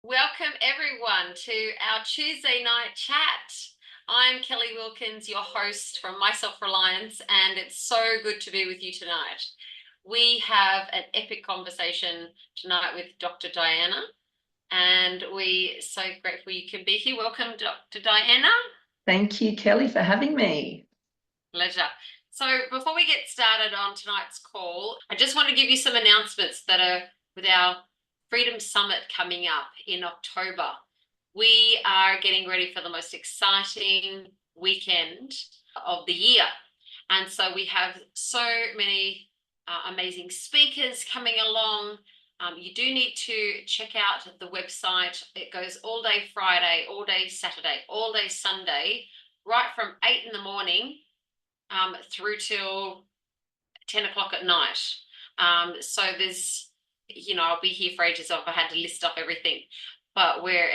Welcome everyone to our Tuesday night chat. I'm Kelly Wilkins, your host from Reliance, and it's so good to be with you tonight. We have an epic conversation tonight with Dr. Diana, and we're so grateful you can be here. Welcome, Dr. Diana. Thank you, Kelly, for having me. Pleasure. So before we get started on tonight's call, I just want to give you some announcements that are with our Freedom Summit coming up in October. We are getting ready for the most exciting weekend of the year. And so we have so many amazing speakers coming along. You do need to check out the website. It goes all day Friday, all day Saturday, all day Sunday, right from 8 in the morning through till 10 o'clock at night. So there's, I'll be here for ages if I had to list off everything. But we're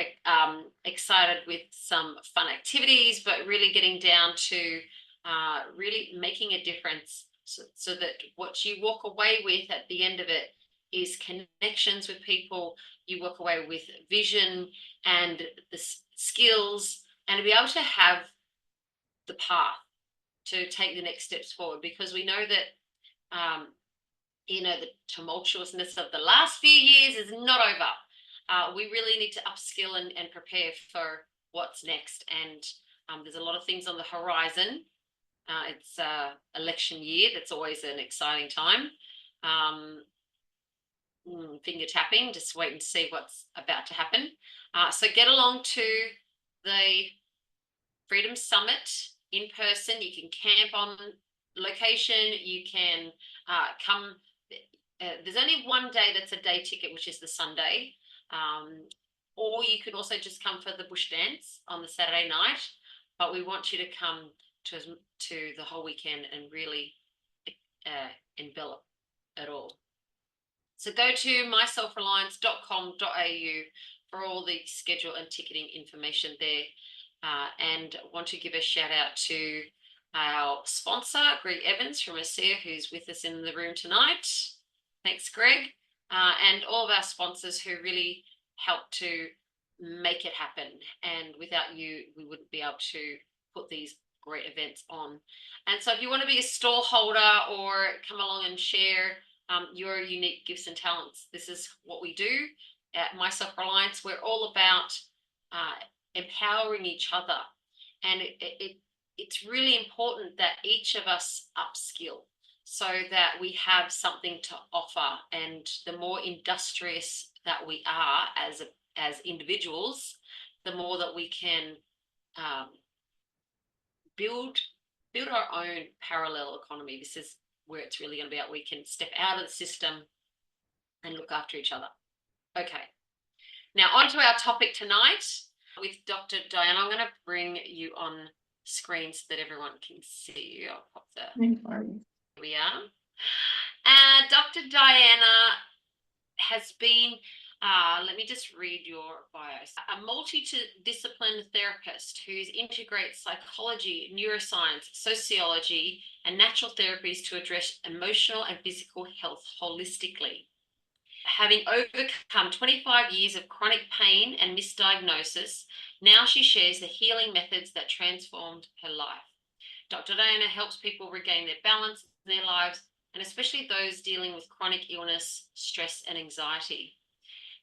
excited with some fun activities, but really getting down to really making a difference so that what you walk away with at the end of it is connections with people. You walk away with vision and the skills, and to be able to have the path to take the next steps forward, because we know that the tumultuousness of the last few years is not over. We really need to upskill and prepare for what's next, and there's a lot of things on the horizon. It's election year. That's always an exciting time. Finger tapping, just wait and see what's about to happen. So get along to the Freedom Summit in person. You can camp on location. You can come. There's only one day that's a day ticket, which is the Sunday. Or you can also just come for the bush dance on the Saturday night. But we want you to come to the whole weekend and really envelop it all. So go to myselfreliance.com.au for all the schedule and ticketing information there. And want to give a shout out to our sponsor, Greg Evans from ASEA, who's with us in the room tonight. Thanks, Greg. And all of our sponsors who really help to make it happen. And without you, we wouldn't be able to put these great events on. And so if you want to be a stall holder or come along and share your unique gifts and talents, this is what we do at Reliance. We're all about empowering each other, and it's really important that each of us upskill so that we have something to offer. And the more industrious that we are as individuals, the more that we can build our own parallel economy. This is where it's really going to be at. We can step out of the system and look after each other. Okay, now on to our topic tonight with Dr. Diana. I'm going to bring you on screen so that everyone can see you. I'll pop that. Here we are. Dr. Diana has been, let me just read your bio. A multidisciplinary therapist who integrates psychology, neuroscience, sociology, and natural therapies to address emotional and physical health holistically. Having overcome 25 years of chronic pain and misdiagnosis, now she shares the healing methods that transformed her life. Dr. Diana helps people regain their balance in their lives, and especially those dealing with chronic illness, stress, and anxiety.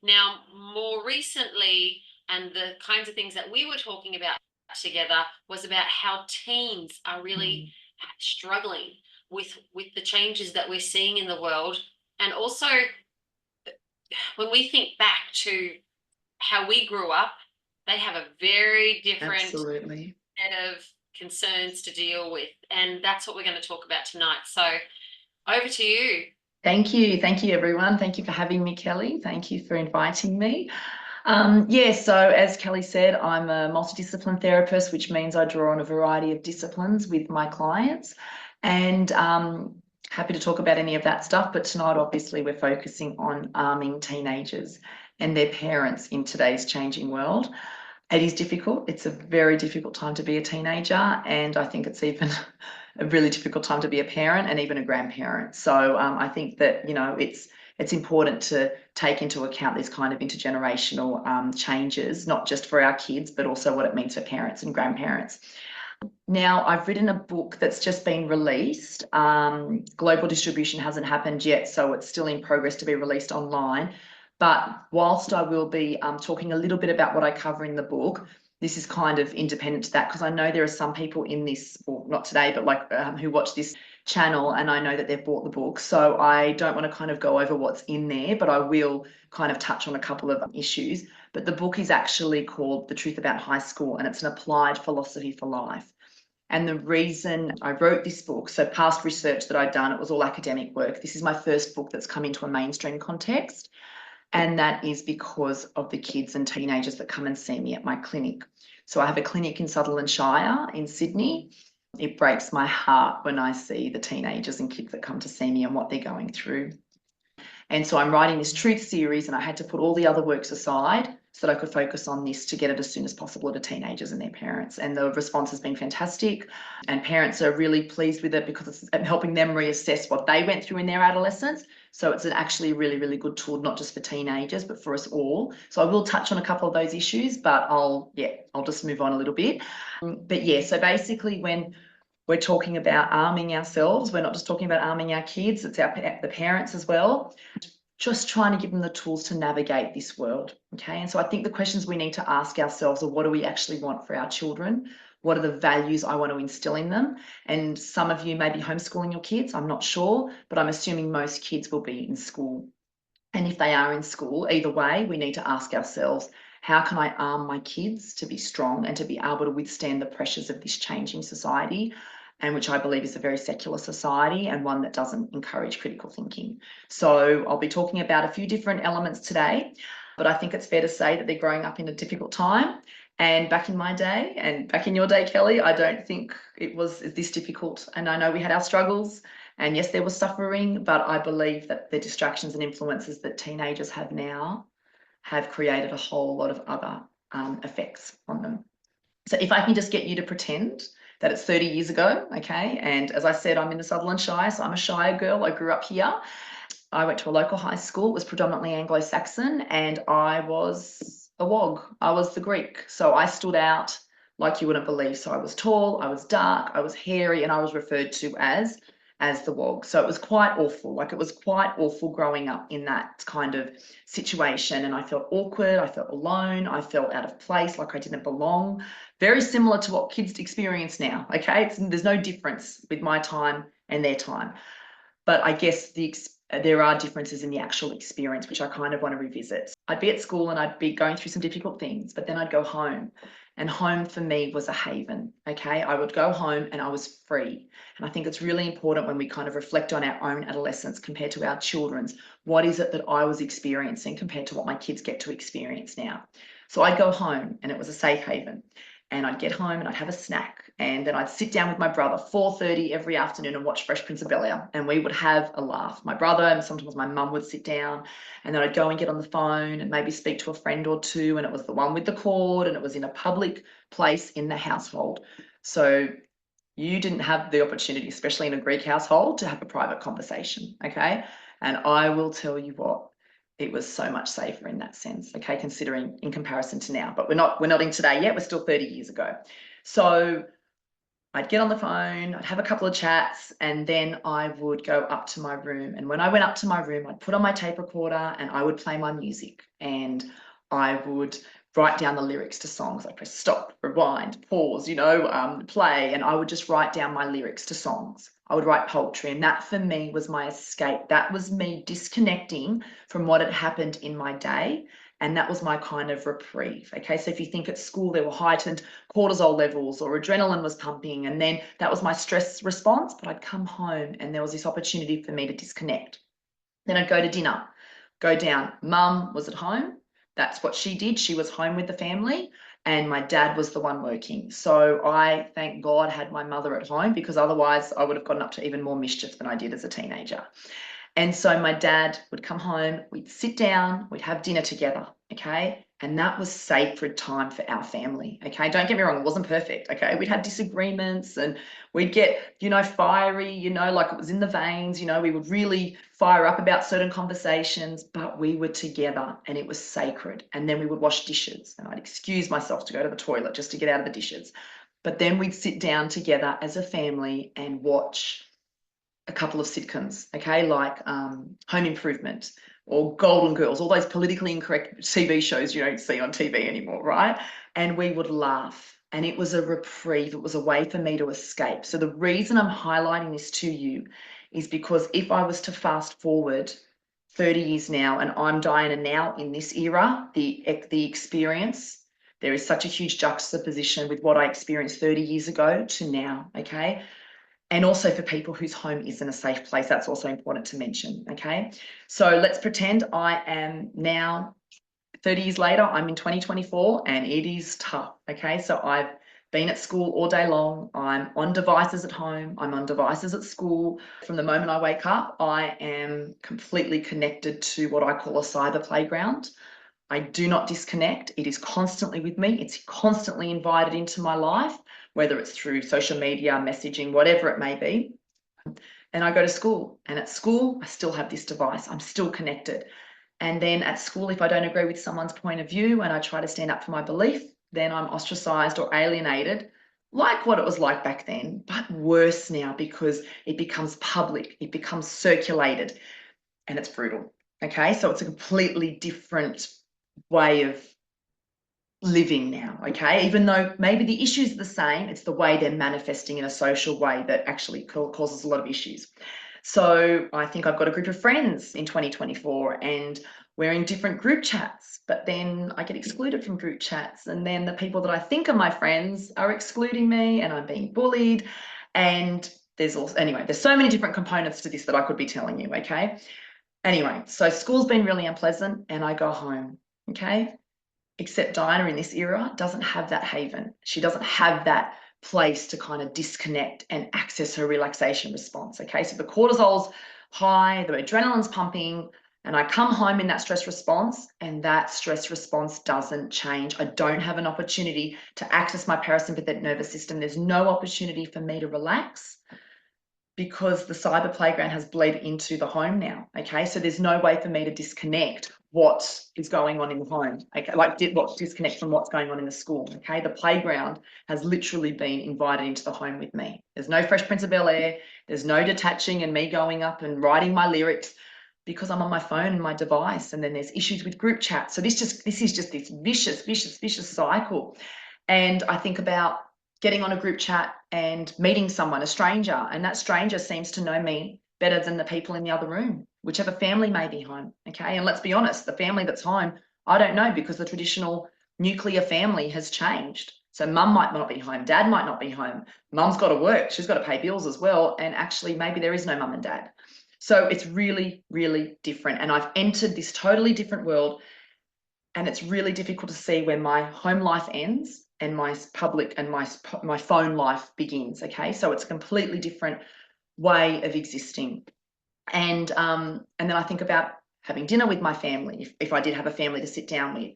Now, more recently, and the kinds of things that we were talking about together was about how teens are really struggling with the changes that we're seeing in the world. And also, when we think back to how we grew up, they have a very different set of concerns to deal with. And that's what we're going to talk about tonight. So over to you. Thank you. Thank you, everyone. Thank you for having me, Kelly. Thank you for inviting me. So as Kelly said, I'm a multidisciplinary therapist, which means I draw on a variety of disciplines with my clients, and happy to talk about any of that stuff. But tonight, obviously, we're focusing on arming teenagers and their parents in today's changing world. It is difficult. It's a very difficult time to be a teenager, and I think it's even a really difficult time to be a parent and even a grandparent. So I think that, it's it's important to take into account these kind of intergenerational changes, not just for our kids, but also what it means for parents and grandparents. Now, I've written a book that's just been released. Global distribution hasn't happened yet, so it's still in progress to be released online. But whilst I will be talking a little bit about what I cover in the book, this is kind of independent to that, because I know there are some people in this, or not today, but like who watch this channel, and I know that they've bought the book. So I don't want to kind of go over what's in there, but I will kind of touch on a couple of issues. But the book is actually called The Truth About High School, and it's an applied philosophy for life. And the reason I wrote this book, so past research that I'd done, it was all academic work. This is my first book that's come into a mainstream context. And that is because of the kids and teenagers that come and see me at my clinic. So I have a clinic in Sutherland Shire in Sydney. It breaks my heart when I see the teenagers and kids that come to see me and what they're going through. And so I'm writing this truth series, and I had to put all the other works aside so that I could focus on this to get it as soon as possible to teenagers and their parents. And the response has been fantastic. And parents are really pleased with it because it's helping them reassess what they went through in their adolescence. So it's actually a really, really good tool, not just for teenagers, but for us all. So I will touch on a couple of those issues, but I'll just move on a little bit. But yeah, so basically when we're talking about arming ourselves, we're not just talking about arming our kids, it's the parents as well. Just trying to give them the tools to navigate this world, okay? And so I think the questions we need to ask ourselves are, what do we actually want for our children? What are the values I want to instill in them? And some of you may be homeschooling your kids, I'm not sure, but I'm assuming most kids will be in school. And if they are in school, either way, we need to ask ourselves, how can I arm my kids to be strong and to be able to withstand the pressures of this changing society? And which I believe is a very secular society and one that doesn't encourage critical thinking. So I'll be talking about a few different elements today, but I think it's fair to say that they're growing up in a difficult time. And back in my day, and back in your day, Kelly, I don't think it was this difficult. And I know we had our struggles, and yes, there was suffering, but I believe that the distractions and influences that teenagers have now have created a whole lot of other effects on them. So if I can just get you to pretend that it's 30 years ago, okay? And as I said, I'm in the Sutherland Shire, so I'm a Shire girl. I grew up here. I went to a local high school. It was predominantly Anglo-Saxon, and I was a WOG. I was the Greek. So I stood out like you wouldn't believe. So I was tall, I was dark, I was hairy, and I was referred to as the WOG. So it was quite awful. Like, it was quite awful growing up in that kind of situation. And I felt awkward, I felt alone, I felt out of place, like I didn't belong. Very similar to what kids experience now, okay? There's no difference with my time and their time. But I guess there are differences in the actual experience, which I kind of want to revisit. I'd be at school and I'd be going through some difficult things, but then I'd go home. And home for me was a haven, okay? I would go home and I was free. And I think it's really important when we kind of reflect on our own adolescence compared to our children's. What is it that I was experiencing compared to what my kids get to experience now? So I'd go home and it was a safe haven. And I'd get home and I'd have a snack, and then I'd sit down with my brother 4:30 every afternoon and watch Fresh Prince of Bel-Air, and we would have a laugh. My brother and sometimes my mum would sit down, and then I'd go and get on the phone and maybe speak to a friend or two, and it was the one with the cord, and it was in a public place in the household. So you didn't have the opportunity, especially in a Greek household, to have a private conversation, okay? And I will tell you what, it was so much safer in that sense, okay, considering in comparison to now. But we're not in today yet, we're still 30 years ago. So I'd get on the phone, I'd have a couple of chats, and then I would go up to my room. And when I went up to my room, I'd put on my tape recorder and I would play my music, and I would write down the lyrics to songs. I press stop, rewind, pause, play, and I would just write down my lyrics to songs. I would write poetry, and that for me was my escape. That was me disconnecting from what had happened in my day, and that was my kind of reprieve, okay? So if you think at school there were heightened cortisol levels or adrenaline was pumping, and then that was my stress response, but I'd come home and there was this opportunity for me to disconnect. Then I'd go to dinner, go down. Mum was at home. That's what she did. She was home with the family, and my dad was the one working. So I, thank God, had my mother at home, because otherwise I would have gotten up to even more mischief than I did as a teenager. And so my dad would come home, we'd sit down, we'd have dinner together, okay? And that was sacred time for our family. Okay. Don't get me wrong, it wasn't perfect. Okay. We'd have disagreements and we'd get, fiery, like it was in the veins, we would really fire up about certain conversations, but we were together and it was sacred. And then we would wash dishes and I'd excuse myself to go to the toilet just to get out of the dishes. But then we'd sit down together as a family and watch a couple of sitcoms, okay, like Home Improvement or Golden Girls, all those politically incorrect TV shows you don't see on TV anymore, right? And we would laugh. And it was a reprieve. It was a way for me to escape. So the reason I'm highlighting this to you is because if I was to fast forward 30 years now and I'm Diana now in this era, the experience, there is such a huge juxtaposition with what I experienced 30 years ago to now, okay? And also for people whose home isn't a safe place, that's also important to mention, okay? So let's pretend I am now, 30 years later, I'm in 2024 and it is tough, okay? So I've been at school all day long. I'm on devices at home. I'm on devices at school. From the moment I wake up, I am completely connected to what I call a cyber playground. I do not disconnect. It is constantly with me. It's constantly invited into my life, whether it's through social media, messaging, whatever it may be. And I go to school, and at school, I still have this device. I'm still connected. And then at school, if I don't agree with someone's point of view and I try to stand up for my belief, then I'm ostracized or alienated, like what it was like back then, but worse now because it becomes public, it becomes circulated, and it's brutal. Okay, so it's a completely different way of living now, okay? Even though maybe the issues are the same, it's the way they're manifesting in a social way that actually causes a lot of issues. So I think I've got a group of friends in 2024 and we're in different group chats, but then I get excluded from group chats. And then the people that I think are my friends are excluding me and I'm being bullied. And there's also, anyway, there's so many different components to this that I could be telling you, okay? Anyway, so school's been really unpleasant and I go home, okay? Except Diana in this era doesn't have that haven. She doesn't have that place to kind of disconnect and access her relaxation response, okay? So the cortisol's high, the adrenaline's pumping, and I come home in that stress response and that stress response doesn't change. I don't have an opportunity to access my parasympathetic nervous system. There's no opportunity for me to relax because the cyber playground has bled into the home now, okay? So there's no way for me to disconnect what is going on in the home, okay? Like disconnect from what's going on in the school, okay? The playground has literally been invited into the home with me. There's no Fresh Prince of Bel-Air. There's no detaching and me going up and writing my lyrics because I'm on my phone and my device, and then there's issues with group chat. So this is just this vicious cycle. And I think about getting on a group chat and meeting someone, a stranger, and that stranger seems to know me better than the people in the other room, whichever family may be home, okay? And let's be honest, the family that's home, I don't know because the traditional nuclear family has changed. So mum might not be home, dad might not be home, mum's got to work, she's got to pay bills as well, and actually maybe there is no mum and dad. So it's really, really different. And I've entered this totally different world and it's really difficult to see where my home life ends and my public and my phone life begins, okay? So it's a completely different way of existing. And then I think about having dinner with my family, if I did have a family to sit down with.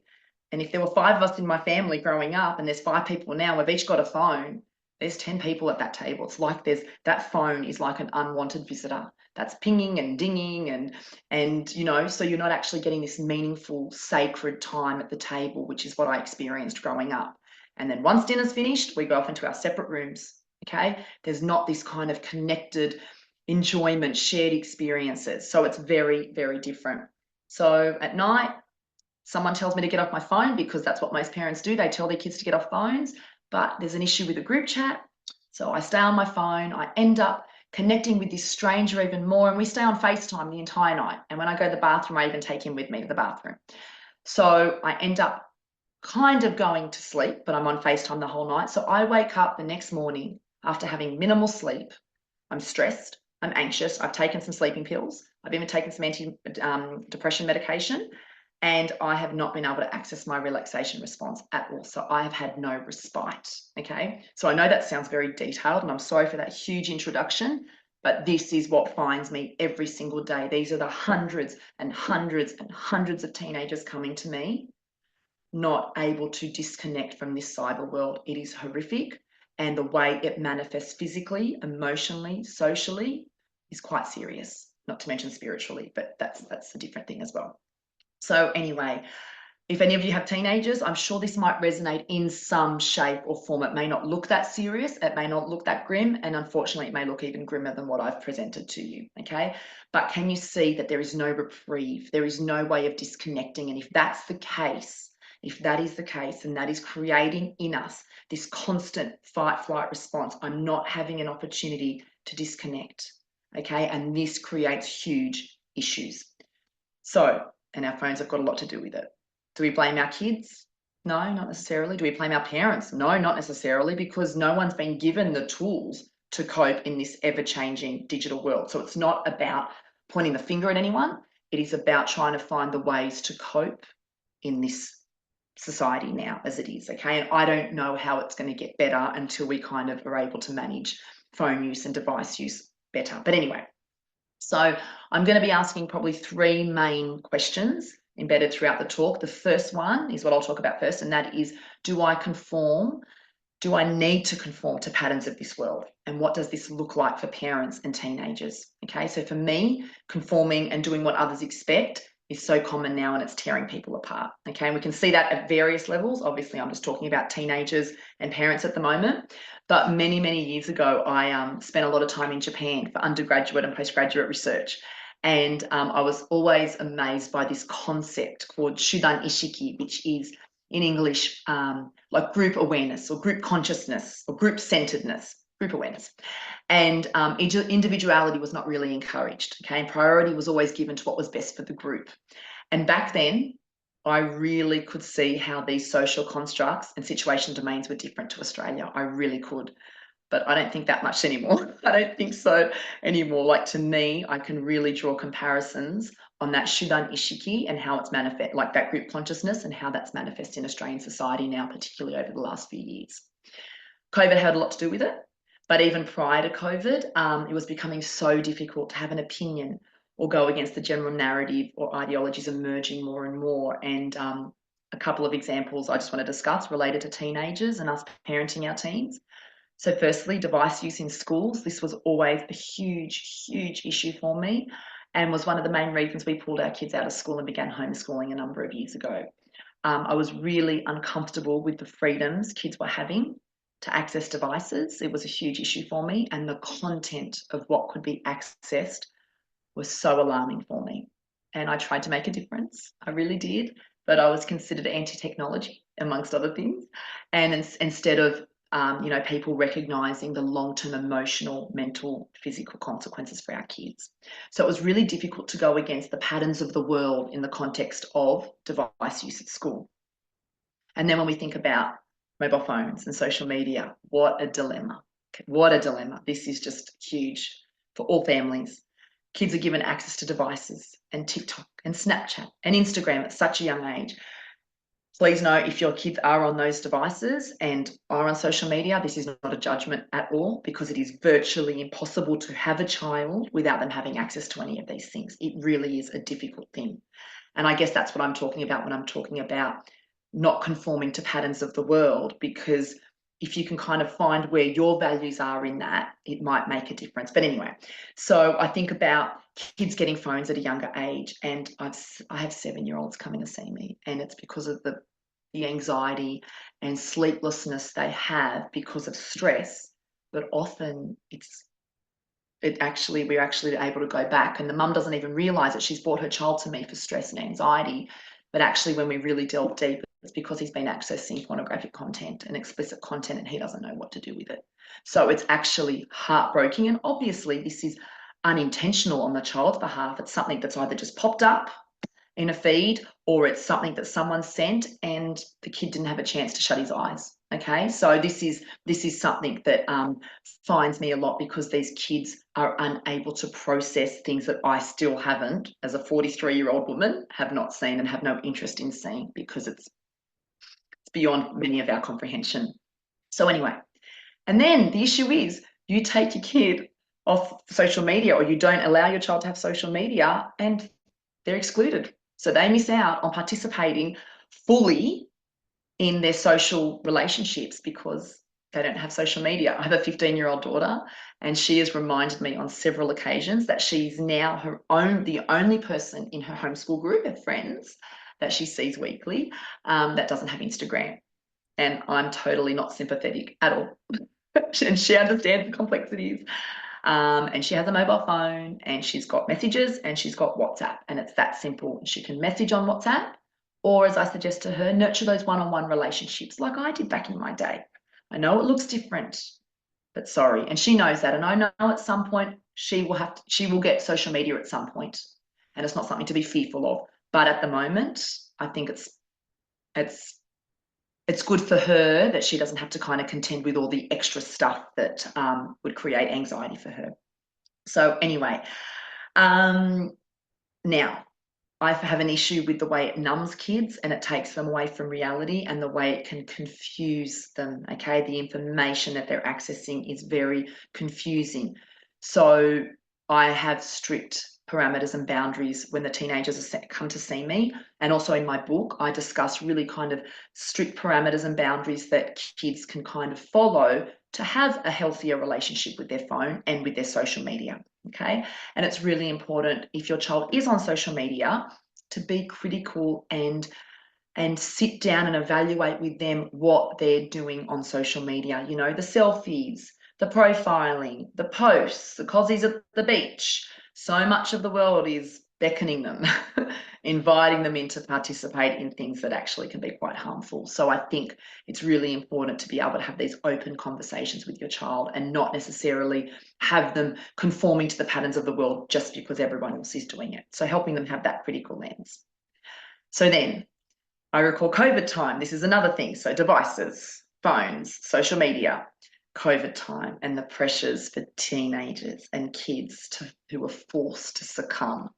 And if there were 5 of us in my family growing up and there's 5 people now, we've each got a phone, there's 10 people at that table. It's like that phone is like an unwanted visitor that's pinging and dinging and so you're not actually getting this meaningful, sacred time at the table, which is what I experienced growing up. And then once dinner's finished, we go off into our separate rooms, okay? There's not this kind of connected enjoyment, shared experiences. So it's very, very different. So at night, someone tells me to get off my phone because that's what most parents do. They tell their kids to get off phones, but there's an issue with a group chat. So I stay on my phone. I end up connecting with this stranger even more, and we stay on FaceTime the entire night. And when I go to the bathroom, I even take him with me to the bathroom. So I end up kind of going to sleep, but I'm on FaceTime the whole night. So I wake up the next morning after having minimal sleep. I'm stressed. I'm anxious. I've taken some sleeping pills. I've even taken some anti-depression medication, and I have not been able to access my relaxation response at all. So I have had no respite, okay? So I know that sounds very detailed, and I'm sorry for that huge introduction, but this is what finds me every single day. These are the hundreds and hundreds and hundreds of teenagers coming to me not able to disconnect from this cyber world. It is horrific, and the way it manifests physically, emotionally, socially is quite serious, not to mention spiritually, but that's a different thing as well. So anyway, if any of you have teenagers, I'm sure this might resonate in some shape or form. It may not look that serious, it may not look that grim, and unfortunately it may look even grimmer than what I've presented to you, okay? But can you see that there is no reprieve? There is no way of disconnecting, and if that's the case, if that is the case, and that is creating in us this constant fight-flight response, I'm not having an opportunity to disconnect, okay? And this creates huge issues. So, and our phones have got a lot to do with it. Do we blame our kids? No, not necessarily. Do we blame our parents? No, not necessarily, because no one's been given the tools to cope in this ever-changing digital world. So it's not about pointing the finger at anyone. It is about trying to find the ways to cope in this society now as it is, okay? And I don't know how it's going to get better until we kind of are able to manage phone use and device use better. But anyway, so I'm going to be asking probably 3 main questions embedded throughout the talk. The first one is what I'll talk about first, and that is, do I conform? Do I need to conform to patterns of this world? And what does this look like for parents and teenagers? Okay, so for me, conforming and doing what others expect is so common now, and it's tearing people apart. Okay, and we can see that at various levels. Obviously, I'm just talking about teenagers and parents at the moment. But many, many years ago, I spent a lot of time in Japan for undergraduate and postgraduate research. And I was always amazed by this concept called Shudan Ishiki, which is in English like group awareness or group consciousness or group centeredness, group awareness. And individuality was not really encouraged, okay? And priority was always given to what was best for the group. And back then, I really could see how these social constructs and situation domains were different to Australia. I really could. But I don't think that much anymore. I don't think so anymore. Like, to me, I can really draw comparisons on that Shudan Ishiki and how it's manifest, like that group consciousness and how that's manifest in Australian society now, particularly over the last few years. COVID had a lot to do with it, but even prior to COVID, it was becoming so difficult to have an opinion or go against the general narrative or ideologies emerging more and more. And a couple of examples I just want to discuss related to teenagers and us parenting our teens. So firstly, device use in schools. This was always a huge, huge issue for me, and was one of the main reasons we pulled our kids out of school and began homeschooling a number of years ago. I was really uncomfortable with the freedoms kids were having to access devices. It was a huge issue for me, and the content of what could be accessed was so alarming for me. And I tried to make a difference. I really did, but I was considered anti-technology, amongst other things. And instead of people recognizing the long-term emotional, mental, physical consequences for our kids. So it was really difficult to go against the patterns of the world in the context of device use at school. And then when we think about mobile phones and social media, what a dilemma. What a dilemma. This is just huge for all families. Kids are given access to devices and TikTok and Snapchat and Instagram at such a young age. Please know, if your kids are on those devices and are on social media, this is not a judgment at all, because it is virtually impossible to have a child without them having access to any of these things. It really is a difficult thing. And I guess that's what I'm talking about when I'm talking about not conforming to patterns of the world, because if you can kind of find where your values are in that, it might make a difference. But anyway, so I think about kids getting phones at a younger age, and I have 7-year-olds coming to see me, and it's because of the anxiety and sleeplessness they have because of stress. But often we're actually able to go back, and the mum doesn't even realize that she's brought her child to me for stress and anxiety. But actually, when we really delve deep, it's because he's been accessing pornographic content and explicit content, and he doesn't know what to do with it. So it's actually heartbreaking. And obviously, this is unintentional on the child's behalf. It's something that's either just popped up in a feed, or it's something that someone sent and the kid didn't have a chance to shut his eyes. Okay, so this is something that finds me a lot, because these kids are unable to process things that I still haven't, as a 43-year-old woman, have not seen and have no interest in seeing, because it's beyond many of our comprehension. So anyway, and then the issue is, you take your kid off social media, or you don't allow your child to have social media, and they're excluded. So they miss out on participating fully in their social relationships because they don't have social media. I have a 15-year-old daughter, and she has reminded me on several occasions that she's now the only person in her homeschool group of friends that she sees weekly that doesn't have Instagram. And I'm totally not sympathetic at all. And she understands the complexities. And she has a mobile phone, and she's got messages, and she's got WhatsApp, and it's that simple. She can message on WhatsApp, or as I suggest to her, nurture those one-on-one relationships like I did back in my day. I know it looks different, but sorry. And she knows that. And I know at some point she will get social media at some point, and it's not something to be fearful of. But at the moment, I think it's good for her that she doesn't have to kind of contend with all the extra stuff that would create anxiety for her. So anyway, now I have an issue with the way it numbs kids and it takes them away from reality, and the way it can confuse them. Okay, the information that they're accessing is very confusing. So I have strict parameters and boundaries when the teenagers come to see me. And also in my book, I discuss really kind of strict parameters and boundaries that kids can kind of follow to have a healthier relationship with their phone and with their social media. Okay, and it's really important, if your child is on social media, to be critical and sit down and evaluate with them what they're doing on social media. You know, the selfies, the profiling, the posts, the cozies at the beach. So much of the world is beckoning them, inviting them in to participate in things that actually can be quite harmful. So I think it's really important to be able to have these open conversations with your child and not necessarily have them conforming to the patterns of the world just because everyone else is doing it. So helping them have that critical lens. So then I recall COVID time. This is another thing. So devices, phones, social media, COVID time, and the pressures for teenagers and kids who are forced to succumb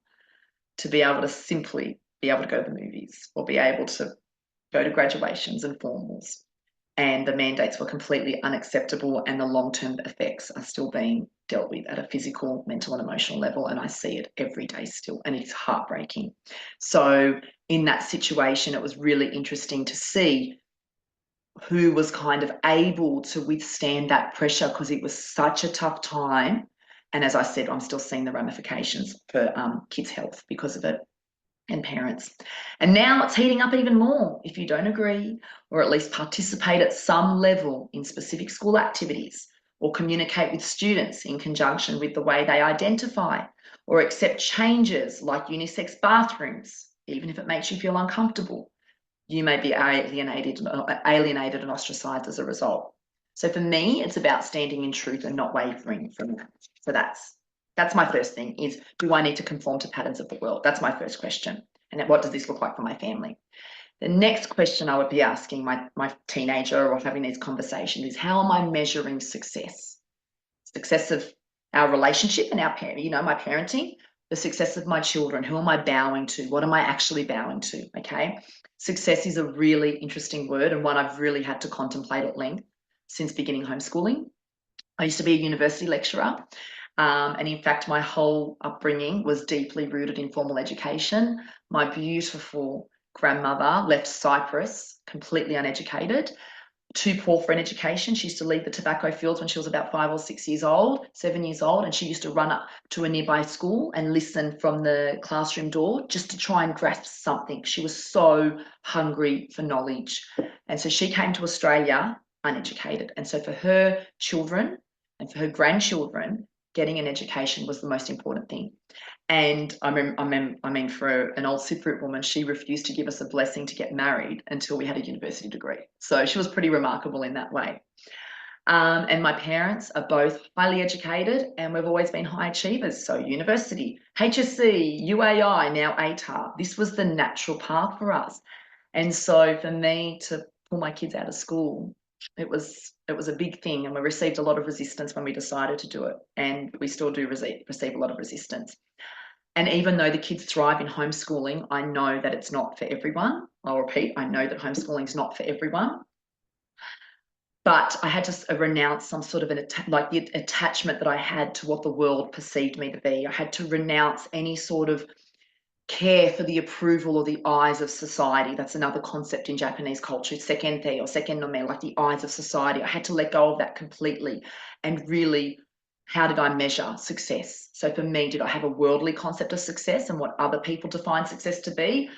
to be able to simply be able to go to the movies or be able to go to graduations and formals. And the mandates were completely unacceptable, and the long-term effects are still being dealt with at a physical, mental and emotional level. And I see it every day still, and it's heartbreaking. So in that situation, it was really interesting to see who was kind of able to withstand that pressure, because it was such a tough time. And as I said, I'm still seeing the ramifications for kids' health because of it, and parents. And now it's heating up even more. If you don't agree, or at least participate at some level in specific school activities, or communicate with students in conjunction with the way they identify, or accept changes like unisex bathrooms, even if it makes you feel uncomfortable, you may be alienated and ostracized as a result. So for me, it's about standing in truth and not wavering from that. So that's my first thing, is, do I need to conform to patterns of the world? That's my first question. And then what does this look like for my family? The next question I would be asking my teenager or having these conversations is, how am I measuring success? Success of our relationship and our parent, my parenting, the success of my children. Who am I bowing to? What am I actually bowing to? Okay. Success is a really interesting word, and one I've really had to contemplate at length since beginning homeschooling. I used to be a university lecturer. And in fact, my whole upbringing was deeply rooted in formal education. My beautiful grandmother left Cyprus completely uneducated, too poor for an education. She used to leave the tobacco fields when she was about 5 or 6 years old, 7 years old, and she used to run up to a nearby school and listen from the classroom door just to try and grasp something. She was so hungry for knowledge. And so she came to Australia uneducated. And so for her children and for her grandchildren, getting an education was the most important thing. And I mean, for an old Cypriot woman, she refused to give us a blessing to get married until we had a university degree. So she was pretty remarkable in that way. And my parents are both highly educated, and we've always been high achievers. So university, HSC, UAI, now ATAR. This was the natural path for us. And so for me to pull my kids out of school, it was a big thing, and we received a lot of resistance when we decided to do it, and we still do receive a lot of resistance. And even though the kids thrive in homeschooling, I know that it's not for everyone. I'll repeat, I know that homeschooling is not for everyone. But I had to renounce some sort of the attachment that I had to what the world perceived me to be. I had to renounce any sort of care for the approval or the eyes of society. That's another concept in Japanese culture, sekente or seken no me, like the eyes of society. I had to let go of that completely and really, how did I measure success? So for me, did I have a worldly concept of success and what other people define success to be?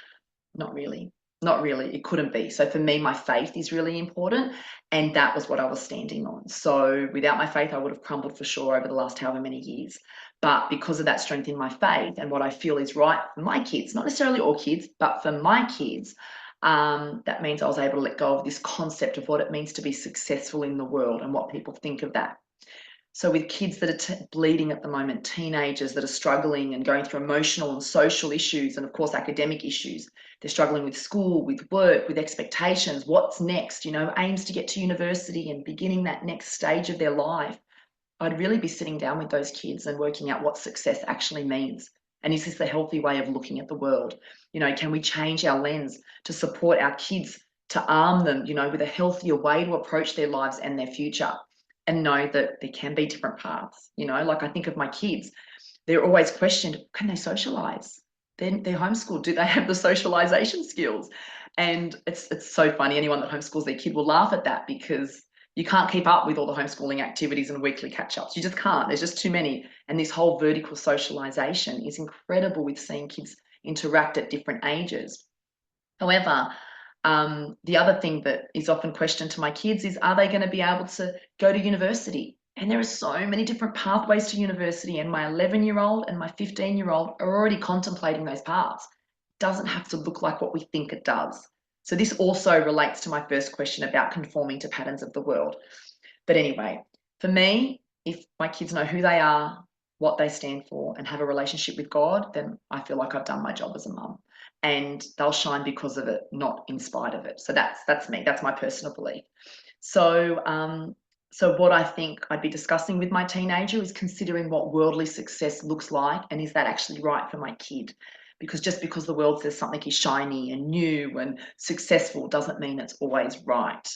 Not really. Not really. It couldn't be. So for me, my faith is really important. And that was what I was standing on. So without my faith, I would have crumbled for sure over the last however many years. But because of that strength in my faith and what I feel is right for my kids, not necessarily all kids, but for my kids, that means I was able to let go of this concept of what it means to be successful in the world and what people think of that. So with kids that are bleeding at the moment, teenagers that are struggling and going through emotional and social issues and of course academic issues, they're struggling with school, with work, with expectations, what's next, you know, aims to get to university and beginning that next stage of their life. I'd really be sitting down with those kids and working out what success actually means. And is this the healthy way of looking at the world? You know, can we change our lens to support our kids, to arm them, you know, with a healthier way to approach their lives and their future? And know that there can be different paths, you know, like I think of my kids, they're always questioned, can they socialize? They're homeschooled, do they have the socialization skills? And it's so funny, anyone that homeschools their kid will laugh at that because you can't keep up with all the homeschooling activities and weekly catch-ups. You just can't, there's just too many. And this whole vertical socialization is incredible with seeing kids interact at different ages. However, the other thing that is often questioned to my kids is, are they going to be able to go to university? And there are so many different pathways to university, and my 11-year-old and my 15-year-old are already contemplating those paths. It doesn't have to look like what we think it does. So this also relates to my first question about conforming to patterns of the world. But anyway, for me, if my kids know who they are, what they stand for, and have a relationship with God, then I feel like I've done my job as a mum. And they'll shine because of it, not in spite of it. So that's me. That's my personal belief. So so what I think I'd be discussing with my teenager is considering what worldly success looks like, and is that actually right for my kid? Because just because the world says something is shiny and new and successful doesn't mean it's always right.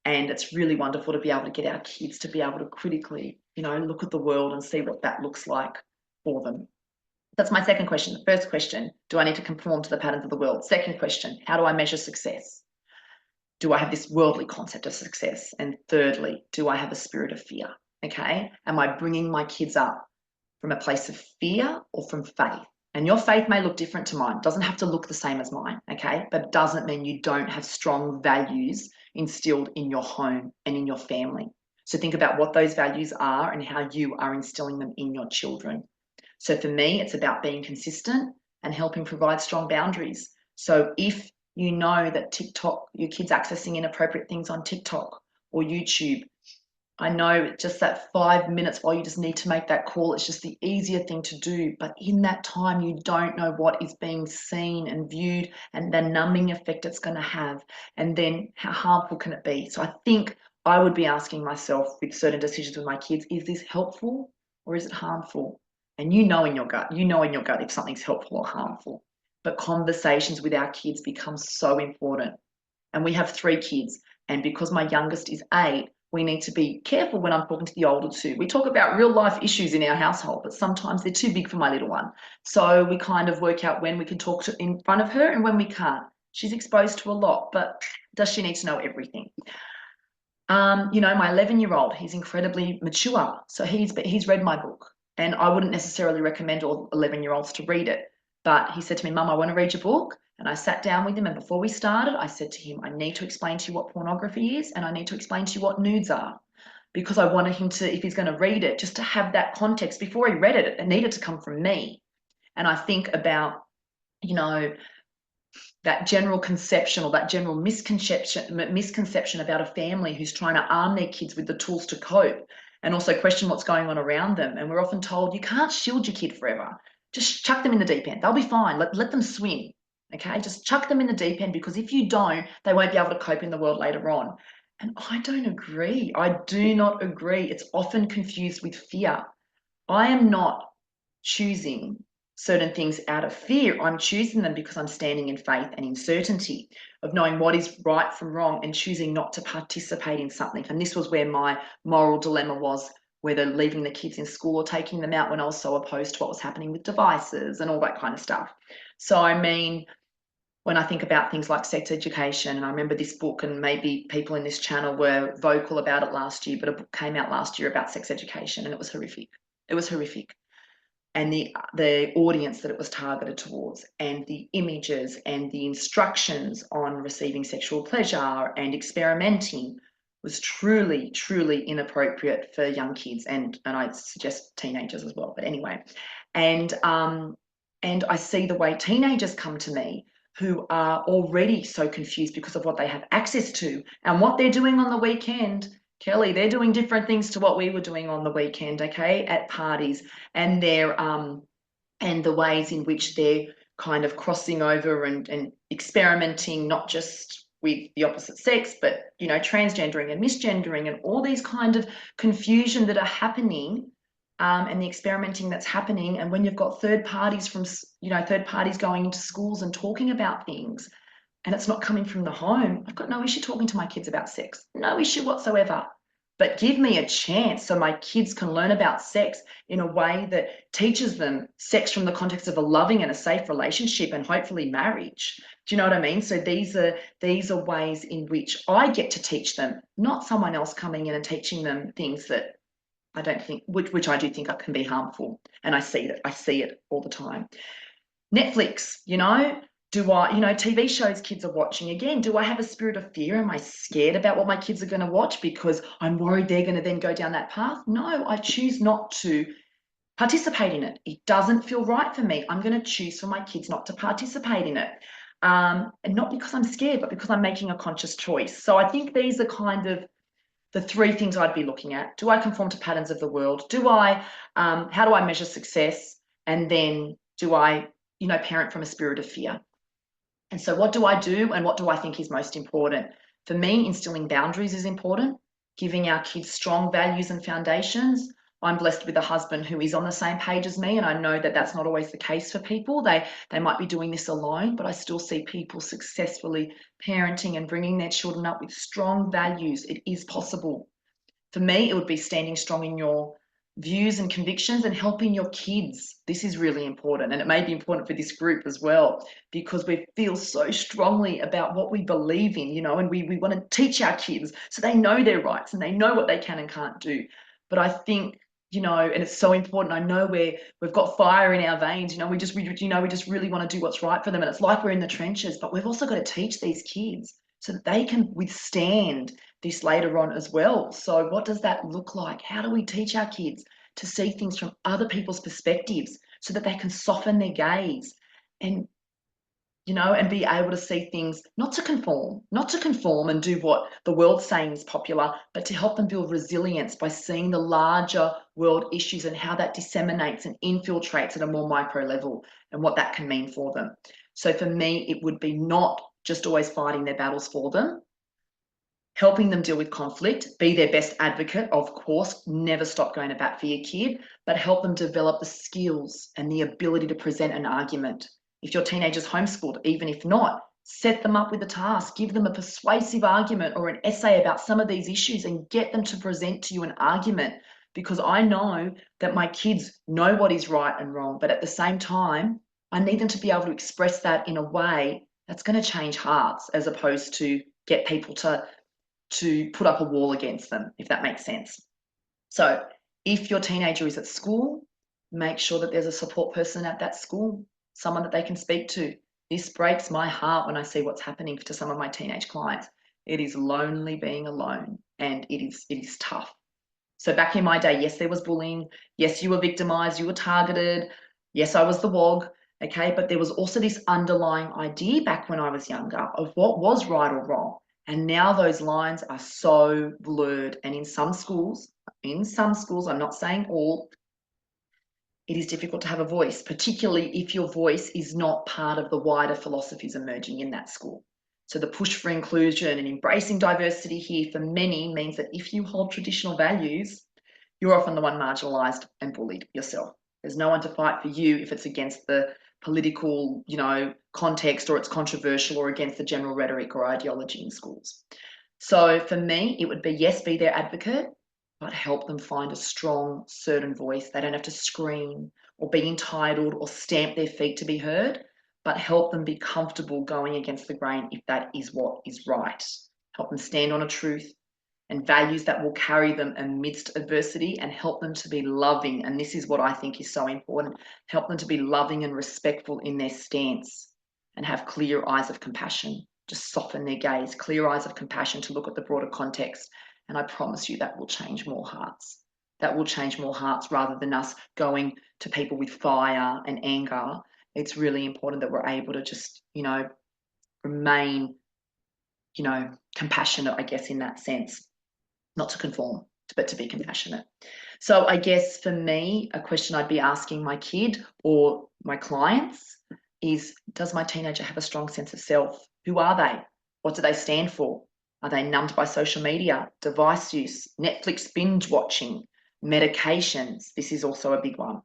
And it's really wonderful to be able to get our kids to be able to critically, you know, look at the world and see what that looks like for them. That's my second question. The first question, do I need to conform to the patterns of the world? Second question, how do I measure success? Do I have this worldly concept of success? And thirdly, do I have a spirit of fear? Okay. Am I bringing my kids up from a place of fear or from faith? And your faith may look different to mine. It doesn't have to look the same as mine. Okay. But it doesn't mean you don't have strong values instilled in your home and in your family. So think about what those values are and how you are instilling them in your children. So for me, it's about being consistent and helping provide strong boundaries. So if you know that TikTok, your kid's accessing inappropriate things on TikTok or YouTube, I know just that 5 minutes while you just need to make that call, it's just the easier thing to do. But in that time, you don't know what is being seen and viewed and the numbing effect it's going to have. And then how harmful can it be? So I think I would be asking myself with certain decisions with my kids, is this helpful or is it harmful? And you know in your gut if something's helpful or harmful. But conversations with our kids become so important. And we have 3 kids. And because my youngest is 8, we need to be careful when I'm talking to the older 2. We talk about real life issues in our household, but sometimes they're too big for my little one. So we kind of work out when we can talk in front of her and when we can't. She's exposed to a lot, but does she need to know everything? You know, my 11-year-old, he's incredibly mature. So he's read my book. And I wouldn't necessarily recommend all 11-year-olds to read it. But he said to me, Mum, I want to read your book. And I sat down with him. And before we started, I said to him, I need to explain to you what pornography is. And I need to explain to you what nudes are. Because I wanted him to, if he's going to read it, just to have that context. Before he read it, it needed to come from me. And I think about, you know, that general conception or that general misconception about a family who's trying to arm their kids with the tools to cope and also question what's going on around them. And we're often told you can't shield your kid forever. Just chuck them in the deep end. They'll be fine. Let them swim. Okay, just chuck them in the deep end, because if you don't, they won't be able to cope in the world later on. And I don't agree. I do not agree. It's often confused with fear. I am not choosing certain things out of fear. I'm choosing them because I'm standing in faith and in certainty of knowing what is right from wrong and choosing not to participate in something. And this was where my moral dilemma was, whether leaving the kids in school or taking them out, when I was so opposed to what was happening with devices and all that kind of stuff. So, I mean, when I think about things like sex education, and I remember this book, and maybe people in this channel were vocal about it last year, but a book came out last year about sex education, and it was horrific. It was horrific. And the audience that it was targeted towards, and the images and the instructions on receiving sexual pleasure and experimenting was truly, truly inappropriate for young kids, and I suggest teenagers as well. But anyway, and I see the way teenagers come to me who are already so confused because of what they have access to and what they're doing on the weekend. Kelly, they're doing different things to what we were doing on the weekend, okay, at parties, and they're and the ways in which they're kind of crossing over and experimenting, not just with the opposite sex, but, you know, transgendering and misgendering and all these kind of confusion that are happening, and the experimenting that's happening. And when you've got third parties going into schools and talking about things, and it's not coming from the home, I've got no issue talking to my kids about sex, no issue whatsoever. But give me a chance so my kids can learn about sex in a way that teaches them sex from the context of a loving and a safe relationship, and hopefully marriage. Do you know what I mean? So these are ways in which I get to teach them, not someone else coming in and teaching them things that I don't think, which I do think can be harmful. And I see it all the time. Netflix, TV shows kids are watching. Again, do I have a spirit of fear? Am I scared about what my kids are going to watch because I'm worried they're going to then go down that path? No, I choose not to participate in it. It doesn't feel right for me. I'm going to choose for my kids not to participate in it. And not because I'm scared, but because I'm making a conscious choice. So I think these are kind of the three things I'd be looking at. Do I conform to patterns of the world? How do I measure success? And then do I, parent from a spirit of fear? And so what do I do, and what do I think is most important? For me, instilling boundaries is important, giving our kids strong values and foundations. I'm blessed with a husband who is on the same page as me, and I know that that's not always the case for people. They might be doing this alone, but I still see people successfully parenting and bringing their children up with strong values. It is possible. For me, it would be standing strong in your views and convictions and helping your kids. This is really important, and it may be important for this group as well, because we feel so strongly about what we believe in, and we want to teach our kids so they know their rights and they know what they can and can't do. But I think, and it's so important. I know we've got fire in our veins, we just really want to do what's right for them, and it's like we're in the trenches, but we've also got to teach these kids so that they can withstand this later on as well. So what does that look like? How do we teach our kids to see things from other people's perspectives so that they can soften their gaze and be able to see things, not to conform and do what the world's saying is popular, but to help them build resilience by seeing the larger world issues and how that disseminates and infiltrates at a more micro level and what that can mean for them. So for me, it would be not just always fighting their battles for them, helping them deal with conflict, be their best advocate, of course, never stop going to bat for your kid, but help them develop the skills and the ability to present an argument. If your teenager's homeschooled, even if not, set them up with a task, give them a persuasive argument or an essay about some of these issues and get them to present to you an argument, because I know that my kids know what is right and wrong, but at the same time, I need them to be able to express that in a way that's going to change hearts, as opposed to get people to put up a wall against them, if that makes sense. So if your teenager is at school, make sure that there's a support person at that school, someone that they can speak to. This breaks my heart when I see what's happening to some of my teenage clients. It is lonely being alone, and it is tough. So back in my day, yes, there was bullying. Yes, you were victimized, you were targeted. Yes, I was the WOG. Okay, but there was also this underlying idea back when I was younger of what was right or wrong. And now those lines are so blurred. And in some schools, I'm not saying all, it is difficult to have a voice, particularly if your voice is not part of the wider philosophies emerging in that school. So the push for inclusion and embracing diversity here for many means that if you hold traditional values, you're often the one marginalised and bullied yourself. There's no one to fight for you if it's against the political, context, or it's controversial, or against the general rhetoric or ideology in schools. So for me, it would be, yes, be their advocate, but help them find a strong, certain voice. They don't have to scream or be entitled or stamp their feet to be heard, but help them be comfortable going against the grain if that is what is right. Help them stand on a truth and values that will carry them amidst adversity, and help them to be loving. And this is what I think is so important. Help them to be loving and respectful in their stance and have clear eyes of compassion. Just soften their gaze, clear eyes of compassion to look at the broader context. And I promise you that will change more hearts. That will change more hearts rather than us going to people with fire and anger. It's really important that we're able to just, remain, compassionate, I guess, in that sense. Not to conform, but to be compassionate. So I guess for me, a question I'd be asking my kid or my clients is, does my teenager have a strong sense of self? Who are they? What do they stand for? Are they numbed by social media, device use, Netflix binge watching, medications? This is also a big one.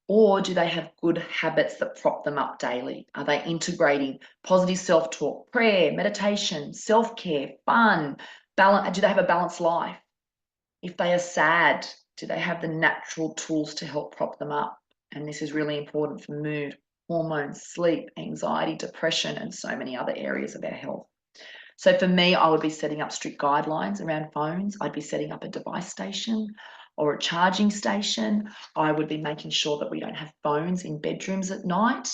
Or do they have good habits that prop them up daily? Are they integrating positive self-talk, prayer, meditation, self-care, fun, balance? Do they have a balanced life? If they are sad, do they have the natural tools to help prop them up? And this is really important for mood, hormones, sleep, anxiety, depression, and so many other areas of our health. So for me, I would be setting up strict guidelines around phones. I'd be setting up a device station or a charging station. I would be making sure that we don't have phones in bedrooms at night.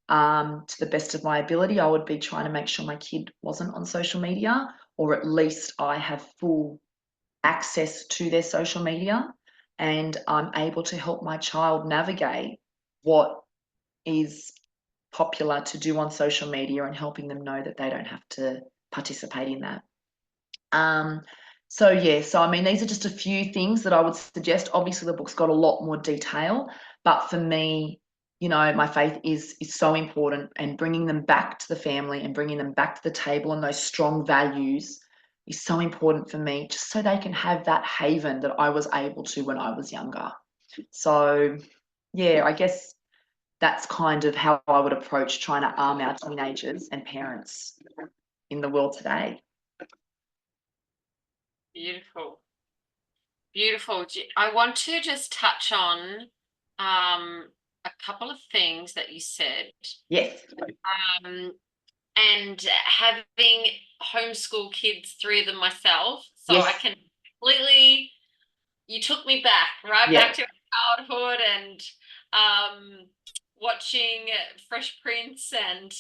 To the best of my ability, I would be trying to make sure my kid wasn't on social media, or at least I have full access to their social media, and I'm able to help my child navigate what is popular to do on social media and helping them know that they don't have to participate in that. So I mean, these are just a few things that I would suggest. Obviously, the book's got a lot more detail, but for me, my faith is so important, and bringing them back to the family and bringing them back to the table and those strong values is so important for me, just so they can have that haven that I was able to when I was younger. So, I guess that's kind of how I would approach trying to arm our teenagers and parents in the world today. Beautiful. Beautiful. I want to just touch on a couple of things that you said. Yes. And having homeschool kids, 3 of them myself, so Yes. I can completely, you took me back, right back to childhood and watching Fresh Prince, and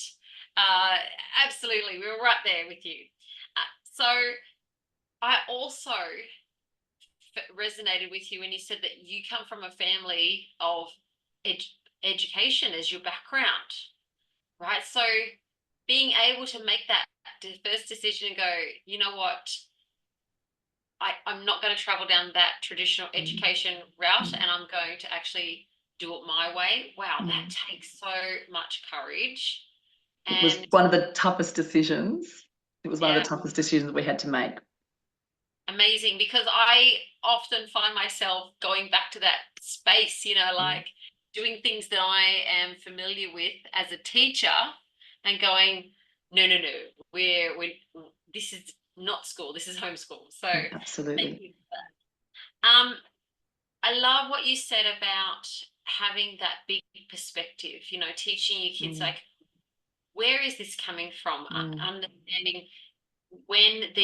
absolutely, we were right there with you. So I also resonated with you when you said that you come from a family of education as your background, right? So being able to make that first decision and go, you know what, I'm not going to travel down that traditional education route, and I'm going to actually do it my way. Wow, that takes so much courage. It was one of the toughest decisions. It was one of the toughest decisions we had to make. Amazing, because I often find myself going back to that space, like doing things that I am familiar with as a teacher and going, no, we're this is not school, this is homeschool. So absolutely. Thank you for that. I love what you said about having that big perspective, teaching your kids like, where is this coming from? Understanding when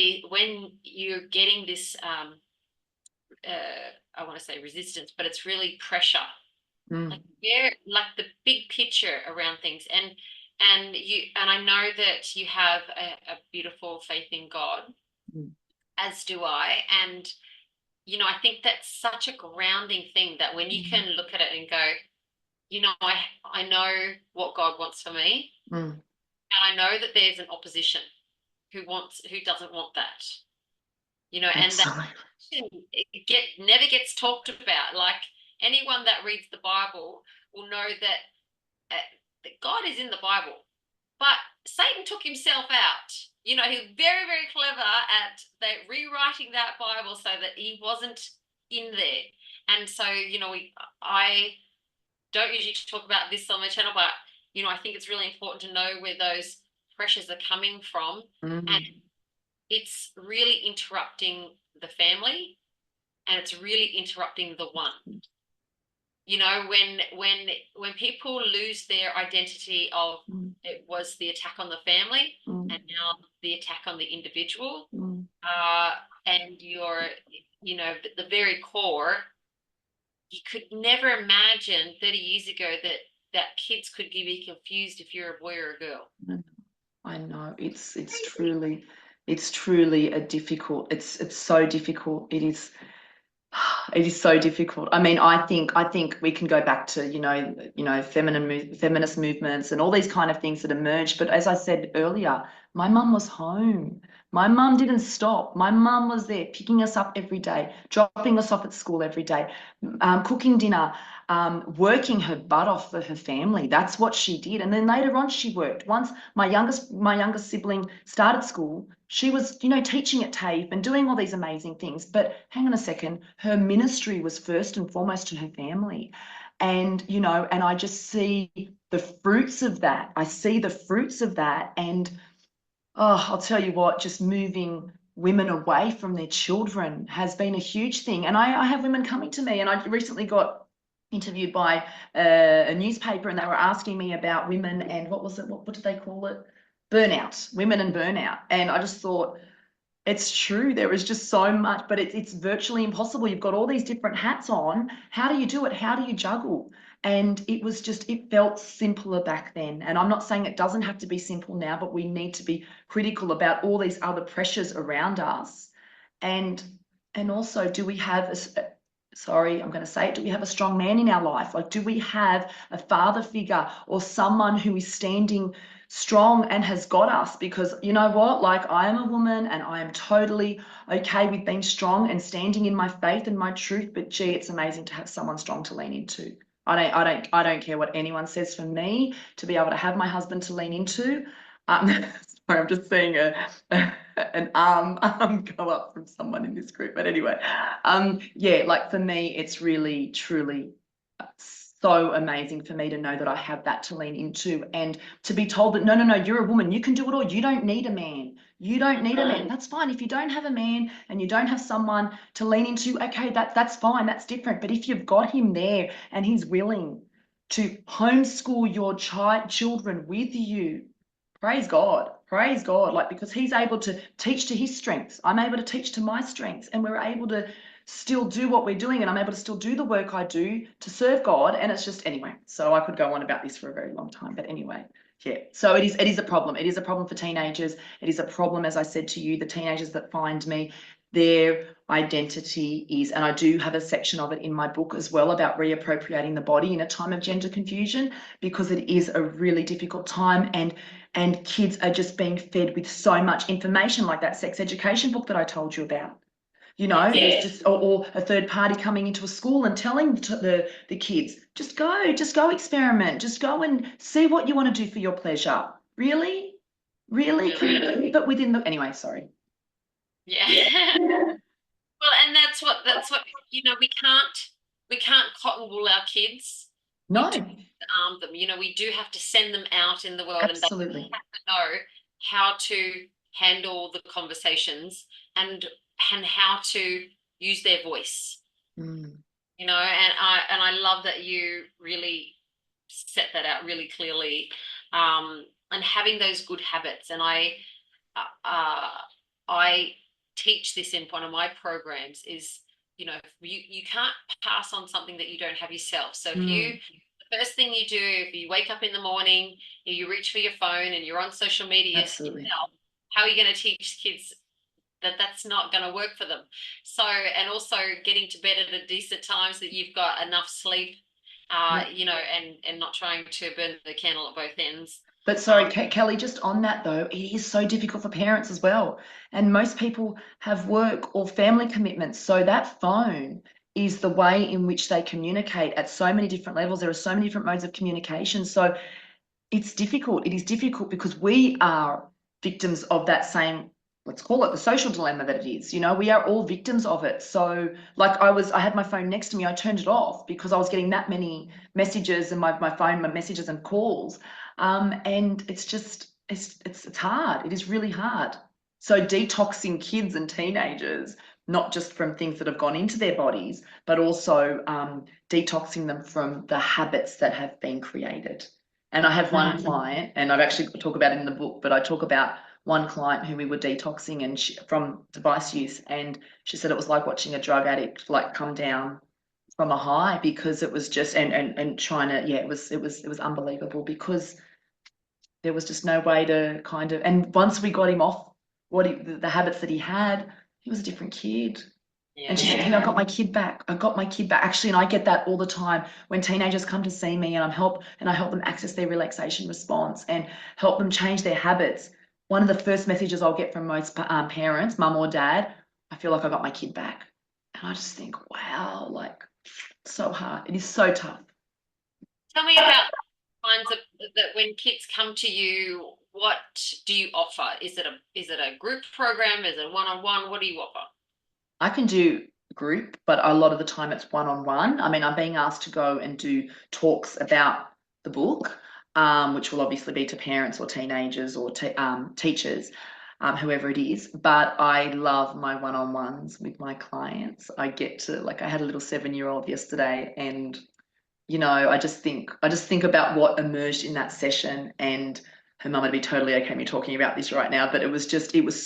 you're getting this I want to say resistance, but it's really pressure. Like the big picture around things, and I know that you have a beautiful faith in God, as do I, and I think that's such a grounding thing, that when you can look at it and go, I know what God wants for me, and I know that there's an opposition who doesn't want that, and that never gets talked about. Like, anyone that reads the Bible will know that God is in the Bible, but Satan took himself out. He's very, very clever at rewriting that Bible so that he wasn't in there. And so, I don't usually talk about this on my channel, but I think it's really important to know where those pressures are coming from, and it's really interrupting the family, and it's really interrupting the one. You know, when people lose their identity of it was the attack on the family and now the attack on the individual, and you're, you know, the very core, you could never imagine 30 years ago that kids could be confused if you're a boy or a girl. I know it's truly a difficult. It's so difficult. It is. It is so difficult. I mean, I think we can go back to feminist movements and all these kind of things that emerged. But as I said earlier, my mum was home. My mum didn't stop. My mum was there picking us up every day, dropping us off at school every day, cooking dinner, working her butt off for her family. That's what she did. And then later on, she worked. Once my youngest sibling started school, she was, teaching at TAFE and doing all these amazing things. But hang on a second, her ministry was first and foremost to her family. And, and I just see the fruits of that. I see the fruits of that. And, I'll tell you what, just moving women away from their children has been a huge thing. And I have women coming to me, and I recently got interviewed by a newspaper, and they were asking me about women and what was it? What did they call it? Burnout, women and burnout. And I just thought, it's true. There is just so much, but it's virtually impossible. You've got all these different hats on. How do you do it? How do you juggle? And it felt simpler back then. And I'm not saying it doesn't have to be simple now, but we need to be critical about all these other pressures around us. And also, do we have sorry, I'm going to say it, do we have a strong man in our life? Like, do we have a father figure or someone who is standing strong and has got us? Because you know what, like, I am a woman and I am totally okay with being strong and standing in my faith and my truth, but gee, it's amazing to have someone strong to lean into. I don't care what anyone says. For me to be able to have my husband to lean into, sorry, I'm just seeing an arm go up from someone in this group. But anyway, yeah, like for me, it's really, truly so amazing for me to know that I have that to lean into, and to be told that no, you're a woman, you can do it all. You don't need a man. You don't need a man. That's fine. If you don't have a man and you don't have someone to lean into, okay, that's fine. That's different. But if you've got him there and he's willing to homeschool your children with you, praise God, like, because he's able to teach to his strengths. I'm able to teach to my strengths, and we're able to still do what we're doing, and I'm able to still do the work I do to serve God. And it's just, anyway, so I could go on about this for a very long time, but anyway, yeah. So it is a problem. It is a problem for teenagers. It is a problem, as I said to you, the teenagers that find me, their identity is, and I do have a section of it in my book as well, about reappropriating the body in a time of gender confusion, because it is a really difficult time, and kids are just being fed with so much information, like that sex education book that I told you about. There's just, or a third party coming into a school and telling the kids, just go experiment, just go and see what you want to do for your pleasure. Really? But within the, anyway, sorry. Yeah. Well, and that's what we can't cotton wool our kids. No. We do have to arm them. We do have to send them out in the world, Absolutely. and they have to know how to handle the conversations and how to use their voice. And I love that you really set that out really clearly, and having those good habits. And I teach this in one of my programs is, you can't pass on something that you don't have yourself. So if the first thing you do, if you wake up in the morning, you reach for your phone and you're on social media yourself, how are you going to teach kids that that's not going to work for them? So, and also getting to bed at a decent time so that you've got enough sleep, and not trying to burn the candle at both ends. But sorry, Kelly, just on that though, it is so difficult for parents as well. And most people have work or family commitments. So that phone is the way in which they communicate at so many different levels. There are so many different modes of communication. So it's difficult. It is difficult because we are victims of that same, let's call it the social dilemma that it is. We are all victims of it. So like I had my phone next to me, I turned it off because I was getting that many messages, and my phone, my messages and calls. And it's just, it's hard. It is really hard. So detoxing kids and teenagers, not just from things that have gone into their bodies, but also detoxing them from the habits that have been created. And I have one client, and I've actually talked about it in the book, but I talk about one client who we were detoxing and from device use, and she said it was like watching a drug addict like come down from a high, because it was just and trying to, yeah, it was unbelievable, because there was just no way to kind of, and once we got him off the habits that he was a different kid. Yeah. And she said, I got my kid back. I got my kid back. Actually, and I get that all the time when teenagers come to see me, and I help them access their relaxation response and help them change their habits. One of the first messages I'll get from most parents, mum or dad, I feel like I got my kid back. And I just think, wow, like, so hard. It is so tough. Tell me about kinds of that when kids come to you, what do you offer? Is it a group program? Is it one-on-one? What do you offer? I can do group, but a lot of the time it's one-on-one. I mean, I'm being asked to go and do talks about the book, which will obviously be to parents or teenagers or teachers, whoever it is. But I love my one-on-ones with my clients. I get to, like, I had a little 7-year-old yesterday, and I just think about what emerged in that session, and her mum would be totally okay me talking about this right now, but it was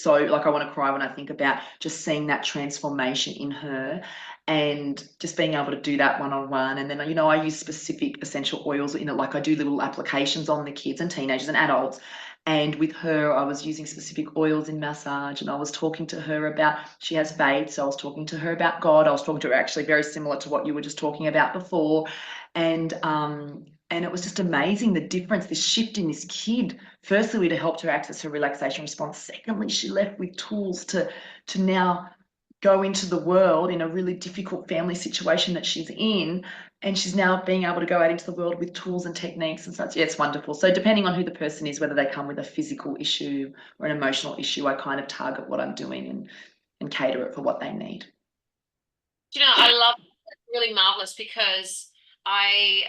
so, like, I want to cry when I think about just seeing that transformation in her, and just being able to do that one-on-one. And then, I use specific essential oils, like I do little applications on the kids and teenagers and adults. And with her, I was using specific oils in massage, and I was talking to her about, she has faith, so I was talking to her about God. I was talking to her actually very similar to what you were just talking about before. And it was just amazing, the difference, this shift in this kid. Firstly, we'd helped her access her relaxation response. Secondly, she left with tools to now go into the world in a really difficult family situation that she's in, and she's now being able to go out into the world with tools and techniques and such. Yeah, it's wonderful. So depending on who the person is, whether they come with a physical issue or an emotional issue, I kind of target what I'm doing and cater it for what they need. I love it. It's really marvelous, because I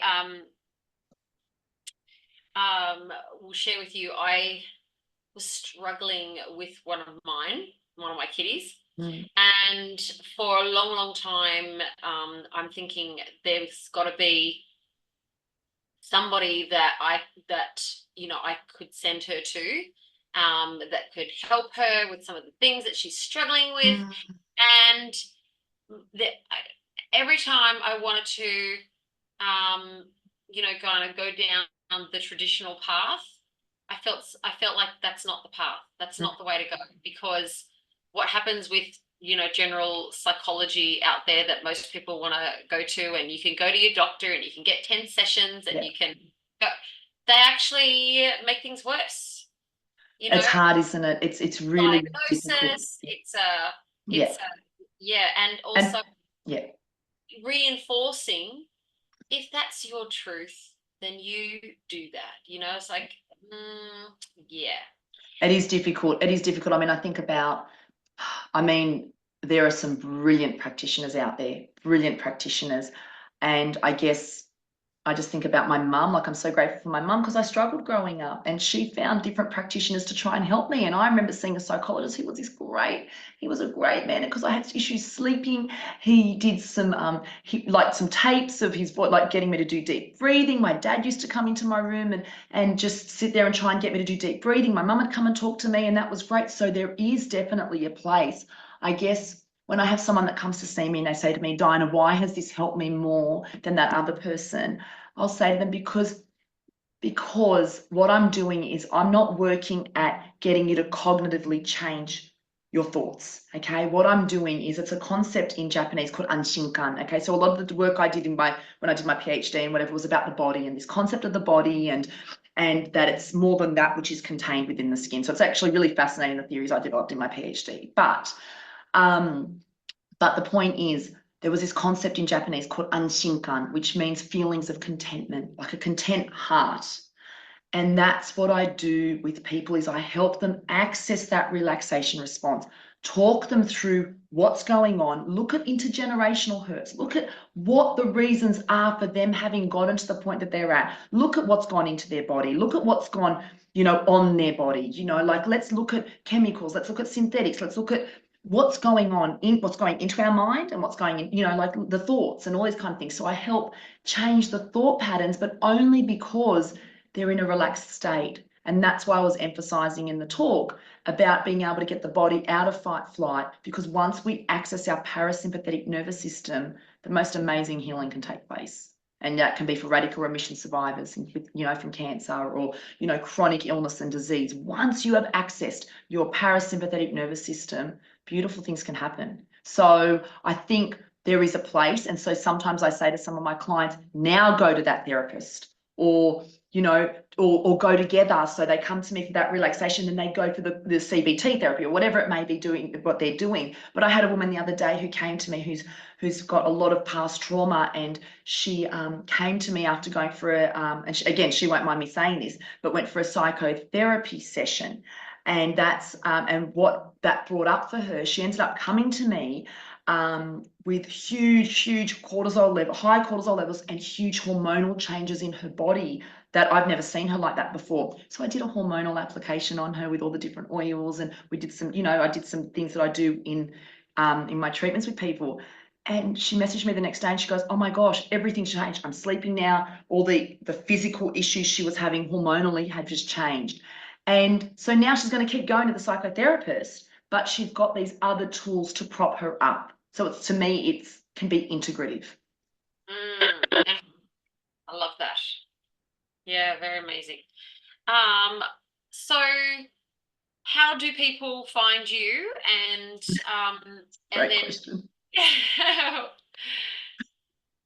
will share with you, I was struggling with one of my kiddies. And for a long, long time, I'm thinking there's got to be somebody that I could send her to, that could help her with some of the things that she's struggling with. And every time I wanted to, kind of go down the traditional path, I felt like that's not the path. That's not the way to go, because what happens with general psychology out there that most people want to go to, and you can go to your doctor and you can get 10 sessions and you can go, they actually make things worse. It's hard, isn't it? It's really diagnosis. difficult. And also and reinforcing, if that's your truth, then you do that. It's like, yeah. It is difficult. I mean, I think about, there are some brilliant practitioners out there, and I guess I just think about my mum. Like, I'm so grateful for my mum, because I struggled growing up, and she found different practitioners to try and help me. And I remember seeing a psychologist who was he was a great man, because I had issues sleeping. He did some some tapes of his voice, like getting me to do deep breathing. My dad used to come into my room and just sit there and try and get me to do deep breathing. My mum would come and talk to me, and that was great. So there is definitely a place, I guess. When I have someone that comes to see me and they say to me, Dinah, why has this helped me more than that other person? I'll say to them, because what I'm doing is I'm not working at getting you to cognitively change your thoughts. Okay, what I'm doing is, it's a concept in Japanese called anshinkan. Okay, so a lot of the work I did when I did my PhD and whatever was about the body, and this concept of the body, and that it's more than that which is contained within the skin. So it's actually really fascinating, the theories I developed in my PhD. But the point is, there was this concept in Japanese called anshinkan, which means feelings of contentment, like a content heart. And that's what I do with people, is I help them access that relaxation response talk them through what's going on, look at intergenerational hurts, look at what the reasons are for them having gotten to the point that they're at, look at what's gone into their body, look at what's gone, you know, on their body, you know, like let's look at chemicals, let's look at synthetics, let's look at what's going on in what's going into our mind and what's going in, you know, like the thoughts and all these kind of things. So I help change the thought patterns, but only because they're in a relaxed state. And that's why I was emphasizing in the talk about being able to get the body out of fight flight, because once we access our parasympathetic nervous system, the most amazing healing can take place. And that can be for radical remission survivors, you know, from cancer or, you know, chronic illness and disease. Once you have accessed your parasympathetic nervous system, beautiful things can happen. So I think there is a place. And so sometimes I say to some of my clients, now go to that therapist, or, you know, or go together. So they come to me for that relaxation and they go for the CBT therapy or whatever it may be doing, what they're doing. But I had a woman the other day who came to me who's got a lot of past trauma, and she came to me after going for a, and again, she won't mind me saying this, but went for a psychotherapy session. And that's, and what that brought up for her, she ended up coming to me with huge cortisol level, high cortisol levels and huge hormonal changes in her body that I've never seen her like that before. So I did a hormonal application on her with all the different oils, and we did some, you know, I did some things that I do in my treatments with people. And she messaged me the next day and she goes, oh my gosh, everything's changed. I'm sleeping now. All the physical issues she was having hormonally had just changed. And so now she's going to keep going to the psychotherapist, but she's got these other tools to prop her up. So it's, to me, it can be integrative. I love that. Yeah, very amazing. So how do people find you? And Great then question.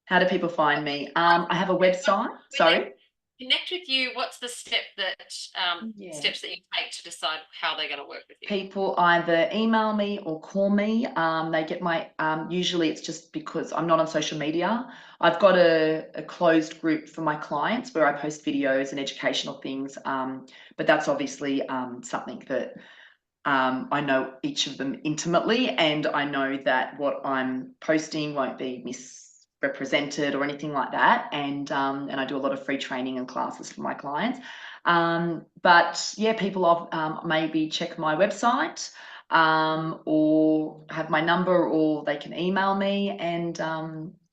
How do people find me? I have a website. Sorry. Connect with you. What's the step that steps that you take to decide how they're going to work with you? People either email me or call me. They get my, usually it's just because I'm not on social media. I've got a closed group for my clients where I post videos and educational things. But that's obviously something that I know each of them intimately, and I know that what I'm posting won't be misrepresented or anything like that. And I do a lot of free training and classes for my clients. But yeah, people maybe check my website or have my number, or they can email me. And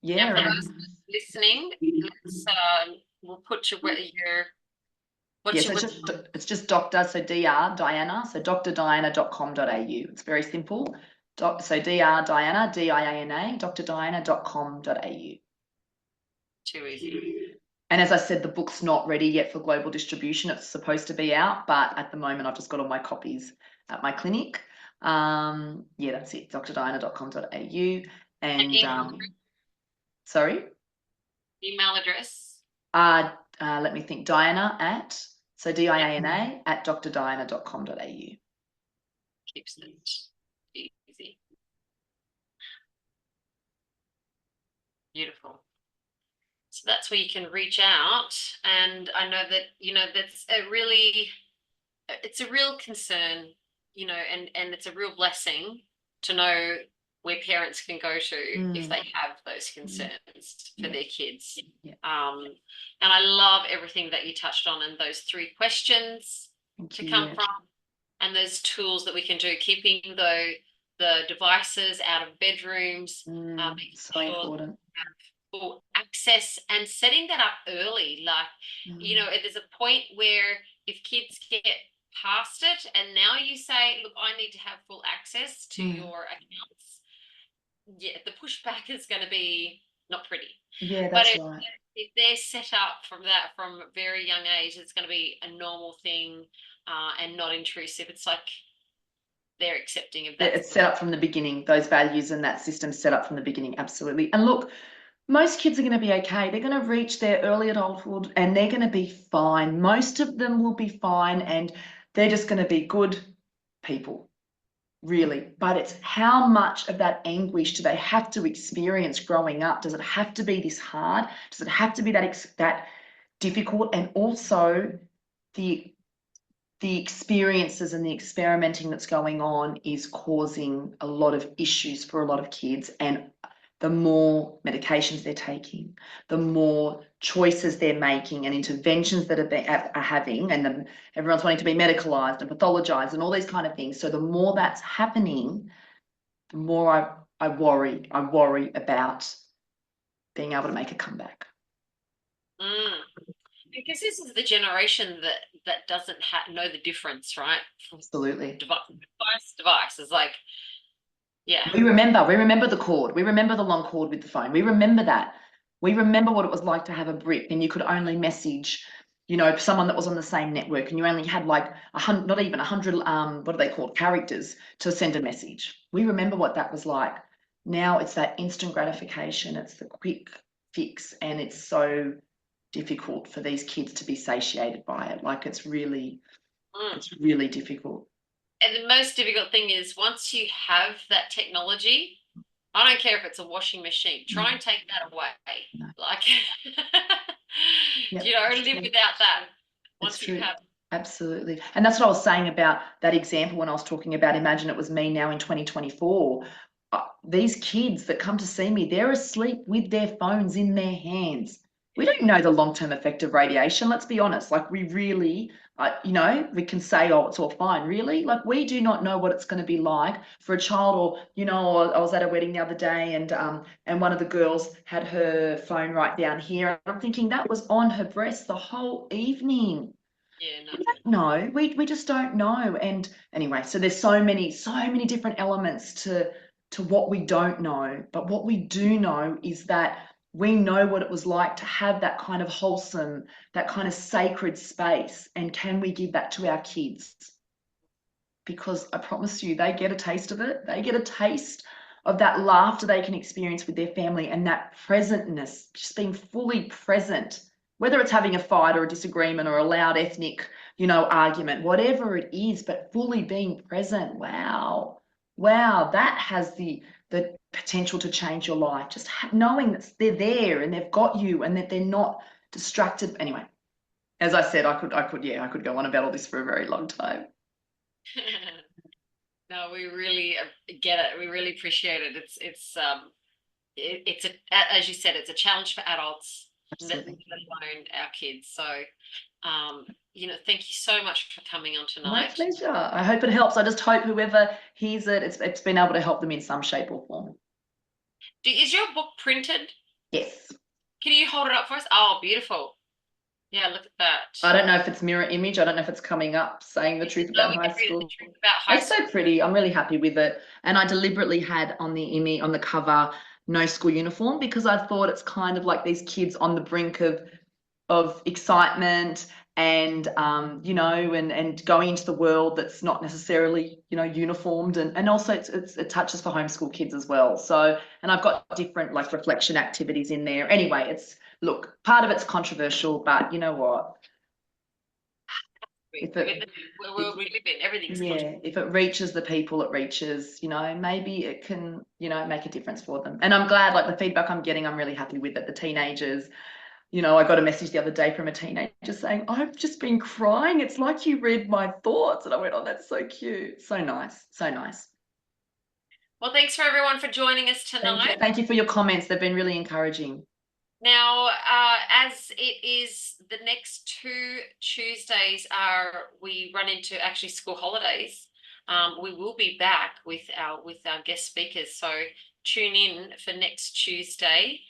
yeah. And for those listening, let's we'll put your Yes, it's just Dr. So Dr. Diana, so drdiana.com.au. It's very simple. So Dr. Diana, DIANA, drdiana.com.au. Too easy. And as I said, the book's not ready yet for global distribution. It's supposed to be out, but at the moment I've just got all my copies at my clinic. Yeah, that's it, drdiana.com.au. And sorry? Email address? Let me think. Diana at, so DIANA at drdiana.com.au. Keeps it easy. Beautiful. So that's where you can reach out. And I know that, you know, that's it's a real concern, you know, and it's a real blessing to know where parents can go to if they have those concerns for their kids. And I love everything that you touched on, and those 3 questions to come from, and those tools that we can do, keeping the devices out of bedrooms, so important. For access, and setting that up early. Like, you know, there's a point where if kids get past it and now you say, look, I need to have full access to your accounts, yeah, the pushback is going to be not pretty. Yeah, that's right. If they're set up from a very young age, it's going to be a normal thing and not intrusive. It's like they're accepting of that. It's set up from the beginning. Those values and that system set up from the beginning. Absolutely. And look, most kids are going to be okay. They're going to reach their early adulthood and they're going to be fine. Most of them will be fine, and they're just going to be good people, really. But it's how much of that anguish do they have to experience growing up? Does it have to be this hard? Does it have to be that difficult? And also the the experiences and the experimenting that's going on is causing a lot of issues for a lot of kids. And the more medications they're taking, the more choices they're making and interventions that are having, and everyone's wanting to be medicalized and pathologized and all these kind of things. So the more that's happening, the more I worry about being able to make a comeback. Because this is the generation that doesn't know the difference, right? Absolutely. Device is like, yeah. We remember the cord. We remember the long cord with the phone. We remember that. We remember what it was like to have a brick and you could only message, you know, someone that was on the same network, and you only had like not even 100, what are they called, characters to send a message. We remember what that was like. Now it's that instant gratification. It's the quick fix, and it's so difficult for these kids to be satiated by it. Like it's really difficult. And the most difficult thing is once you have that technology, I don't care if it's a washing machine, try and take that away. No. Like, Yep, you know, live without that. Once it's you true. have. Absolutely. And that's what I was saying about that example when I was talking about, imagine it was me now in 2024. These kids that come to see me, they're asleep with their phones in their hands. We don't know the long-term effect of radiation. Let's be honest. Like we really, you know, we can say, oh, it's all fine. Really? Like we do not know what it's going to be like for a child. Or, you know, I was at a wedding the other day, and one of the girls had her phone right down here. And I'm thinking that was on her breast the whole evening. Yeah, no. We don't know. We just don't know. And anyway, so there's so many different elements to what we don't know. But what we do know is that we know what it was like to have that kind of wholesome, that kind of sacred space. And can we give that to our kids? Because I promise you, they get a taste of it. They get a taste of that laughter they can experience with their family, and that presentness, just being fully present, whether it's having a fight or a disagreement or a loud ethnic, you know, argument, whatever it is, but fully being present. Wow, that has the potential to change your life. Just knowing that they're there and they've got you and that they're not distracted. Anyway, as I said, I could go on about all this for a very long time. No, we really get it. We really appreciate it. It's as you said, it's a challenge for adults, let alone our kids. So, you know, thank you so much for coming on tonight. My pleasure. I hope it helps. I just hope whoever hears it, it's been able to help them in some shape or form. Is your book printed? Yes. Can you hold it up for us? Oh, beautiful. Yeah, look at that. I don't know if it's mirror image. I don't know if it's coming up saying the truth about high school. It's so pretty. I'm really happy with it. And I deliberately had on the image, on the cover, no school uniform, because I thought it's kind of like these kids on the brink of excitement and you know, and going into the world that's not necessarily, you know, uniformed, and also it touches for homeschool kids as well. So, and I've got different like reflection activities in there. Anyway, look, part of it's controversial, but you know what? If it reaches the people it reaches, you know, maybe it can, you know, make a difference for them. And I'm glad, like the feedback I'm getting, I'm really happy with it. The teenagers, you know, I got a message the other day from a teenager saying, I've just been crying. It's like you read my thoughts. And I went, oh, that's so cute. So nice. So nice. Well, thanks for everyone for joining us tonight. Thank you for your comments. They've been really encouraging. Now, as it is the next 2 Tuesdays we run into actually school holidays. We will be back with our guest speakers. So tune in for next Tuesday.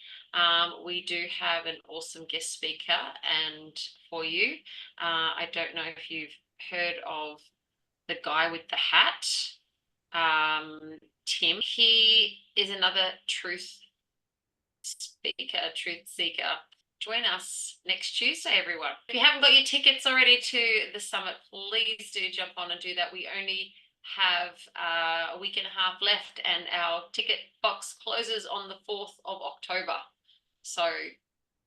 We do have an awesome guest speaker and for you. I don't know if you've heard of the guy with the hat, Tim. He is another truth seeker. Join us next Tuesday, everyone. If you haven't got your tickets already to the summit, please do jump on and do that. We only have a week and a half left, and our ticket box closes on the 4th of October. So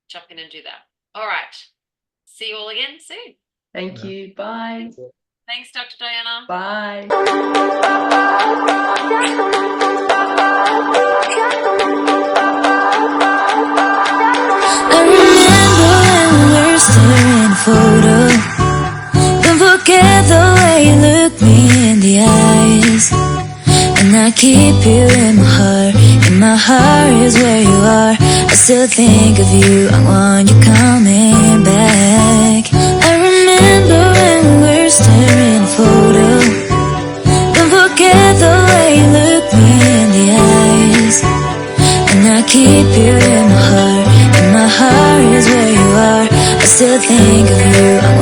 jump in and do that. All right. See you all again soon. Thank you. Bye. Thanks, Dr. Diana. Bye. I remember when we were staring at a photo. Don't forget the I keep you in my heart is where you are. I still think of you, I want you coming back. I remember when we were staring at a photo. Don't forget the way you look me in the eyes. And I keep you in my heart is where you are. I still think of you, I